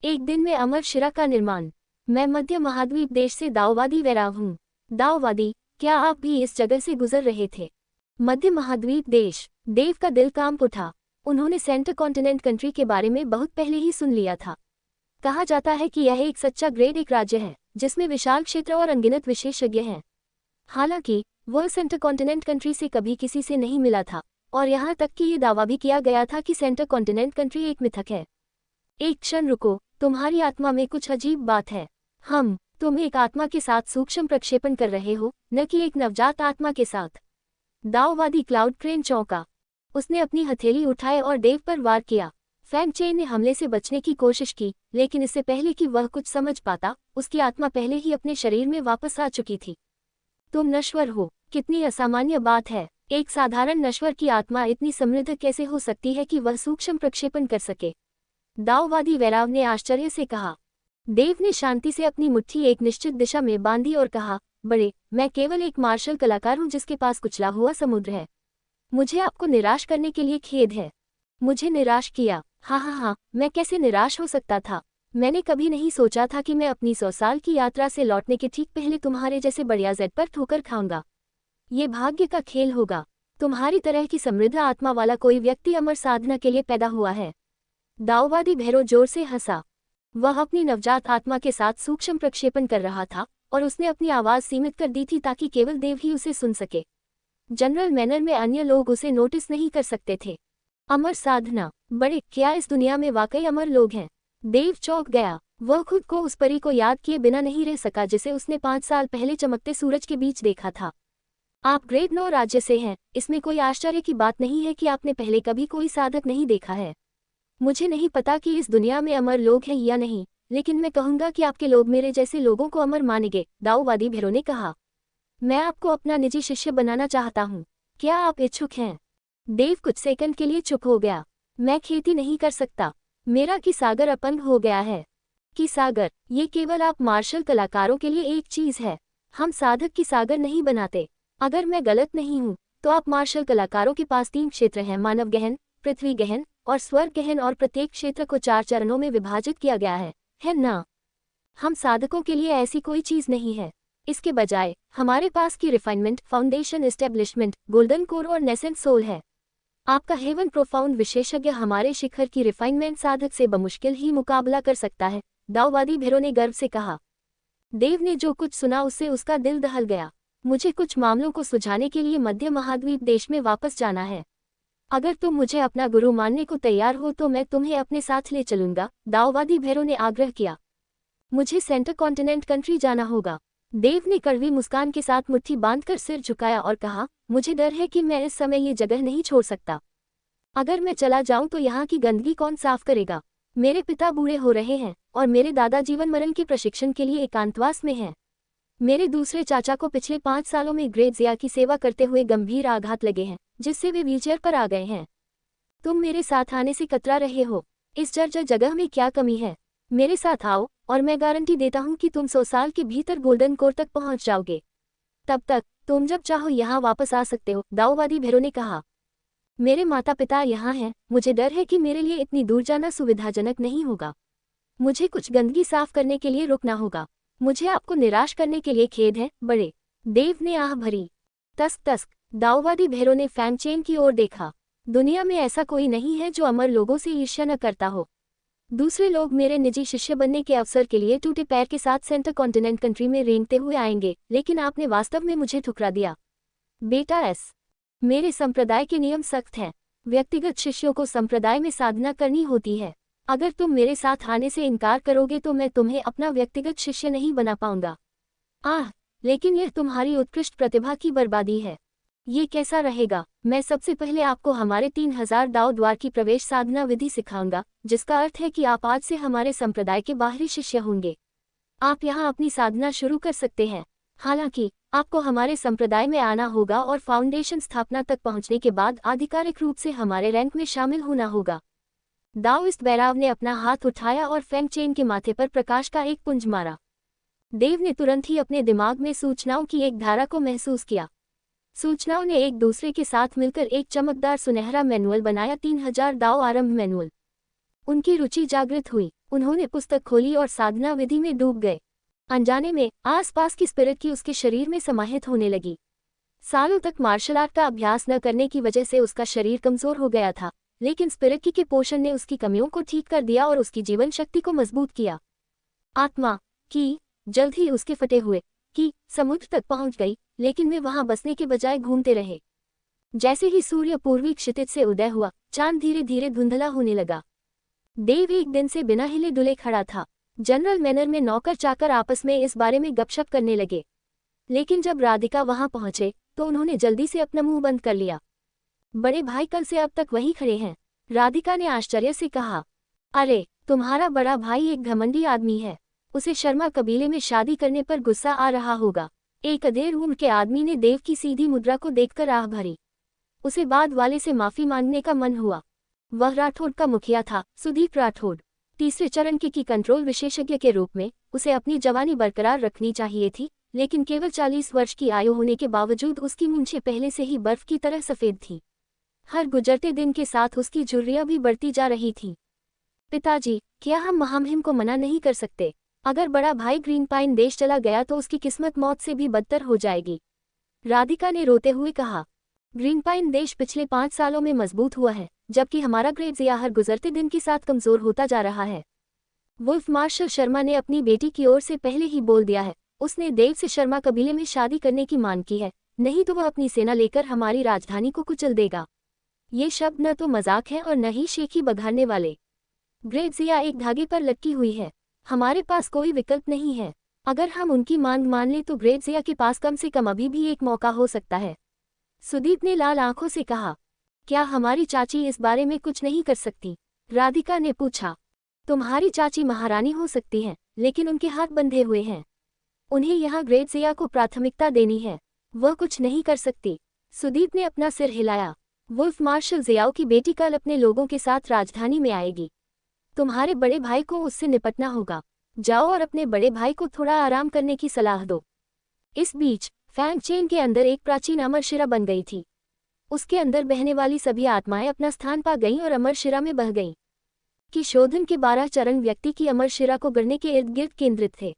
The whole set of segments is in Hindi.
एक दिन में अमर शिरा का निर्माण। मैं मध्य महाद्वीप देश से दाओवादी वैराव हूँ। दाओवादी, क्या आप भी इस जगह से गुजर रहे थे? मध्य महाद्वीप देश। देव का दिल कांप उठा। उन्होंने सेंटर कॉन्टिनेंट कंट्री के बारे में बहुत पहले ही सुन लिया था। कहा जाता है कि यह एक सच्चा ग्रेड एक राज्य है जिसमें विशाल क्षेत्र और अनगिनत विशेषज्ञ हैं। हालांकि वह सेंटर कॉन्टिनेंट कंट्री से कभी किसी से नहीं मिला था और यहाँ तक कि ये दावा भी किया गया था कि सेंटर कॉन्टिनेंट कंट्री एक मिथक है। एक क्षण रुको, तुम्हारी आत्मा में कुछ अजीब बात है। तुम एक आत्मा के साथ सूक्ष्म प्रक्षेपण कर रहे हो, न कि एक नवजात आत्मा के साथ। दाओवादी क्लाउड क्रेन चौंका। उसने अपनी हथेली उठाए और देव पर वार किया। फैंग चेन ने हमले से बचने की कोशिश की, लेकिन इससे पहले कि वह कुछ समझ पाता, उसकी आत्मा पहले ही अपने शरीर में वापस आ चुकी थी। तुम नश्वर हो, कितनी असामान्य बात है। एक साधारण नश्वर की आत्मा इतनी समृद्ध कैसे हो सकती है कि वह सूक्ष्म प्रक्षेपण कर सके? दाओवादी वैराव ने आश्चर्य से कहा। देव ने शांति से अपनी मुट्ठी एक निश्चित दिशा में बांधी और कहा, बड़े, मैं केवल एक मार्शल कलाकार हूँ जिसके पास कुचला हुआ समुद्र है। मुझे आपको निराश करने के लिए खेद है। मुझे निराश किया? हाँ, मैं कैसे निराश हो सकता था? मैंने कभी नहीं सोचा था कि मैं अपनी 100 साल की यात्रा से लौटने के ठीक पहले तुम्हारे जैसे बढ़िया जेट पर ठोकर खाऊंगा। ये भाग्य का खेल होगा। तुम्हारी तरह की समृद्ध आत्मा वाला कोई व्यक्ति अमर साधना के लिए पैदा हुआ है। दाओवादी भैरो जोर से हंसा। वह अपनी नवजात आत्मा के साथ सूक्ष्म प्रक्षेपण कर रहा था और उसने अपनी आवाज सीमित कर दी थी ताकि केवल देव ही उसे सुन सके। जनरल मैनर में अन्य लोग उसे नोटिस नहीं कर सकते थे। अमर साधना? बड़े, क्या इस दुनिया में वाकई अमर लोग हैं? देव चौंक गया। वह खुद को उस परी को याद किए बिना नहीं रह सका जिसे उसने 5 साल पहले चमकते सूरज के बीच देखा था। आप ग्रेड 9 राज्य से हैं, इसमें कोई आश्चर्य की बात नहीं है कि आपने पहले कभी कोई साधक नहीं देखा है। मुझे नहीं पता कि इस दुनिया में अमर लोग हैं या नहीं, लेकिन मैं कहूंगा कि आपके लोग मेरे जैसे लोगों को अमर मानेंगे, दाओवादी भैरो ने कहा। मैं आपको अपना निजी शिष्य बनाना चाहता हूँ। क्या आप इच्छुक हैं? देव कुछ सेकंड के लिए चुप हो गया। मैं खेती नहीं कर सकता। मेरा किसागर अपंग हो गया है। किसागर? ये केवल आप मार्शल कलाकारों के लिए एक चीज है। हम साधक किसागर नहीं बनाते। अगर मैं गलत नहीं हूँ तो आप मार्शल कलाकारों के पास 3 क्षेत्र हैं, मानव गहन, पृथ्वी गहन और स्वर्ग गहन, और प्रत्येक क्षेत्र को 4 चरणों में विभाजित किया गया है ना? हम साधकों के लिए ऐसी कोई चीज नहीं है। इसके बजाय हमारे पास की refinement, foundation, establishment, golden core और नेसेंट सोल है। आपका हेवन प्रोफाउंड विशेषज्ञ हमारे शिखर की रिफाइनमेंट साधक से बमुश्किल ही मुकाबला कर सकता है, दाओवादी भैरो ने गर्व से कहा। देव ने जो कुछ सुना उससे उसका दिल दहल गया। मुझे कुछ मामलों को सुलझाने के लिए मध्य महाद्वीप देश में वापस जाना है। अगर तुम मुझे अपना गुरु मानने को तैयार हो तो मैं तुम्हें अपने साथ ले चलूंगा, दाओवादी भैरो ने आग्रह किया। मुझे सेंटर कॉन्टिनेंट कंट्री जाना होगा। देव ने कड़वी मुस्कान के साथ मुट्ठी बांधकर सिर झुकाया और कहा, मुझे डर है कि मैं इस समय ये जगह नहीं छोड़ सकता। अगर मैं चला जाऊं तो यहाँ की गंदगी कौन साफ करेगा? मेरे पिता बूढ़े हो रहे हैं और मेरे दादा जीवन मरण के प्रशिक्षण के लिए एकांतवास में हैं। मेरे दूसरे चाचा को पिछले 5 सालों में ग्रेड ज़िया की सेवा करते हुए गंभीर आघात लगे हैं, जिससे वे व्हीलचेयर पर आ गए हैं। तुम मेरे साथ आने से कतरा रहे हो। इस जर्जर जगह में क्या कमी है? मेरे साथ आओ और मैं गारंटी देता हूँ कि तुम 100 साल के भीतर गोल्डन कोर तक पहुँच जाओगे। तब तक तुम जब चाहो यहाँ वापस आ सकते हो, दाओवादी भैरो ने कहा। मेरे माता पिता यहाँ हैं। मुझे डर है कि मेरे लिए इतनी दूर जाना सुविधाजनक नहीं होगा। मुझे कुछ गंदगी साफ करने के लिए रुकना होगा। मुझे आपको निराश करने के लिए खेद है, बड़े, देव ने आह भरी। तस्क, दाओवादी भैरो ने फैंग चेन की ओर देखा। दुनिया में ऐसा कोई नहीं है जो अमर लोगों से ईर्ष्या न करता हो। दूसरे लोग मेरे निजी शिष्य बनने के अवसर के लिए टूटे पैर के साथ सेंटर कॉन्टिनेंट कंट्री में रेंगते हुए आएंगे, लेकिन आपने वास्तव में मुझे ठुकरा दिया। बेटा मेरे संप्रदाय के नियम सख्त हैं। व्यक्तिगत शिष्यों को संप्रदाय में साधना करनी होती है। अगर तुम मेरे साथ आने से इनकार करोगे तो मैं तुम्हें अपना व्यक्तिगत शिष्य नहीं बना पाऊंगा। लेकिन यह तुम्हारी उत्कृष्ट प्रतिभा की बर्बादी है। ये कैसा रहेगा? मैं सबसे पहले आपको हमारे 3000 दाओ द्वार की प्रवेश साधना विधि सिखाऊंगा, जिसका अर्थ है कि आप आज से हमारे संप्रदाय के बाहरी शिष्य होंगे। आप यहाँ अपनी साधना शुरू कर सकते हैं। हालांकि आपको हमारे संप्रदाय में आना होगा और फाउंडेशन स्थापना तक पहुँचने के बाद आधिकारिक रूप से हमारे रैंक में शामिल होना होगा। दाओइस्ट वैराव ने अपना हाथ उठाया और फैंग चेन के माथे पर प्रकाश का एक पुंज मारा। देव ने तुरंत ही अपने दिमाग में सूचनाओं की एक धारा को महसूस किया। सूचनाओं ने एक दूसरे के साथ मिलकर एक चमकदार सुनहरा मैनुअल बनाया, 3000 दाओ आरंभ मैनुअल। उनकी रुचि जागृत हुई। उन्होंने पुस्तक खोली और साधना विधि में डूब गए। अनजाने में आसपास की स्पिरिट की उसके शरीर में समाहित होने लगी। सालों तक मार्शल आर्ट का अभ्यास न करने की वजह से उसका शरीर कमजोर हो गया था, लेकिन स्पिरिट की के पोषण ने उसकी कमियों को ठीक कर दिया और उसकी जीवन शक्ति को मजबूत किया। आत्मा की जल्द ही उसके फटे हुए कि समुद्र तक पहुंच गई, लेकिन वे वहां बसने के बजाय घूमते रहे। जैसे ही सूर्य पूर्वी क्षितिज से उदय हुआ, चांद धीरे धीरे धुंधला होने लगा। देव एक दिन से बिना हिले डुले खड़ा था। जनरल मैनर में नौकर चाकर आपस में इस बारे में गपशप करने लगे, लेकिन जब राधिका वहां पहुंचे तो उन्होंने जल्दी से अपना मुंह बंद कर लिया। बड़े भाई कल से अब तक वहीं खड़े हैं, राधिका ने आश्चर्य से कहा। अरे, तुम्हारा बड़ा भाई एक घमंडी आदमी है, उसे शर्मा कबीले में शादी करने पर गुस्सा आ रहा होगा। एक अधेड़ उम्र के आदमी ने देव की सीधी मुद्रा को देखकर आह भरी। उसे बाद वाले से माफी मांगने का मन हुआ। वह राठौड़ का मुखिया था, सुदीप राठौड़। तीसरे चरण के की कंट्रोल विशेषज्ञ के रूप में उसे अपनी जवानी बरकरार रखनी चाहिए थी, लेकिन केवल 40 वर्ष की आयु होने के बावजूद उसकी मूंछें पहले से ही बर्फ की तरह सफेद थी। हर गुजरते दिन के साथ उसकी झुर्रियां भी बढ़ती जा रही थीं। पिताजी, क्या हम महामहिम को मना नहीं कर सकते? अगर बड़ा भाई ग्रीन पाइन देश चला गया तो उसकी किस्मत मौत से भी बदतर हो जाएगी, राधिका ने रोते हुए कहा। ग्रीन पाइन देश पिछले 5 सालों में मजबूत हुआ है, जबकि हमारा ग्रेट ज़िया हर गुजरते दिन के साथ कमजोर होता जा रहा है। वुल्फ मार्शल शर्मा ने अपनी बेटी की ओर से पहले ही बोल दिया है, उसने देव से शर्मा कबीले में शादी करने की मांग की है, नहीं तो वह अपनी सेना लेकर हमारी राजधानी को कुचल देगा। ये शब्द न तो मजाक है और न ही शेखी बघारने वाले। ग्रेट ज़िया एक धागे पर लटकी हुई है, हमारे पास कोई विकल्प नहीं है। अगर हम उनकी मांग मान लें तो ग्रेट ज़िया के पास कम से कम अभी भी एक मौका हो सकता है। सुदीप ने लाल आंखों से कहा। क्या हमारी चाची इस बारे में कुछ नहीं कर सकती? राधिका ने पूछा। तुम्हारी चाची महारानी हो सकती हैं, लेकिन उनके हाथ बंधे हुए हैं। उन्हें यहाँ ग्रेट ज़िया को प्राथमिकता देनी है, वह कुछ नहीं कर सकती। सुदीप ने अपना सिर हिलाया। वुल्फ मार्शल ज़ियाओ की बेटी कल अपने लोगों के साथ राजधानी में आएगी, तुम्हारे बड़े भाई को उससे निपटना होगा। जाओ और अपने बड़े भाई को थोड़ा आराम करने की सलाह दो। इस बीच फैंग चेन के अंदर एक प्राचीन अमर शिरा बन गई थी। उसके अंदर बहने वाली सभी आत्माएं अपना स्थान पा गईं और अमर शिरा में बह गईं। कि शोधन के 12 चरण व्यक्ति की अमर शिरा को गढ़ने के इर्द गिर्द केंद्रित थे।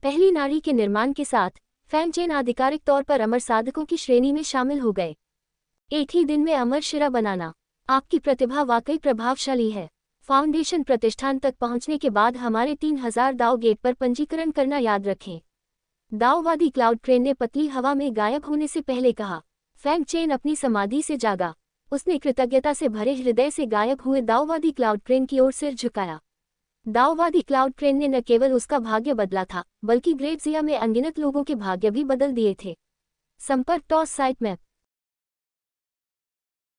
पहली नाड़ी के निर्माण के साथ फैंग चेन आधिकारिक तौर पर अमर साधकों की श्रेणी में शामिल हो गए। एक ही दिन में अमर शिरा बनाना, आपकी प्रतिभा वाकई प्रभावशाली है। फाउंडेशन प्रतिष्ठान तक पहुंचने के बाद हमारे 3000 दाव गेट पर पंजीकरण करना याद रखें, दाववादी क्लाउड क्रेन ने पतली हवा में गायब होने से पहले कहा। फैंग चेन अपनी समाधि से जागा। उसने कृतज्ञता से भरे हृदय से गायब हुए दाववादी क्लाउड क्रेन की ओर सिर झुकाया। दाववादी क्लाउड क्रेन ने न केवल उसका भाग्य बदला था, बल्कि ग्रेट ज़िया में अनगिनत लोगों के भाग्य भी बदल दिए थे। संपर्क टॉस साइट मैप।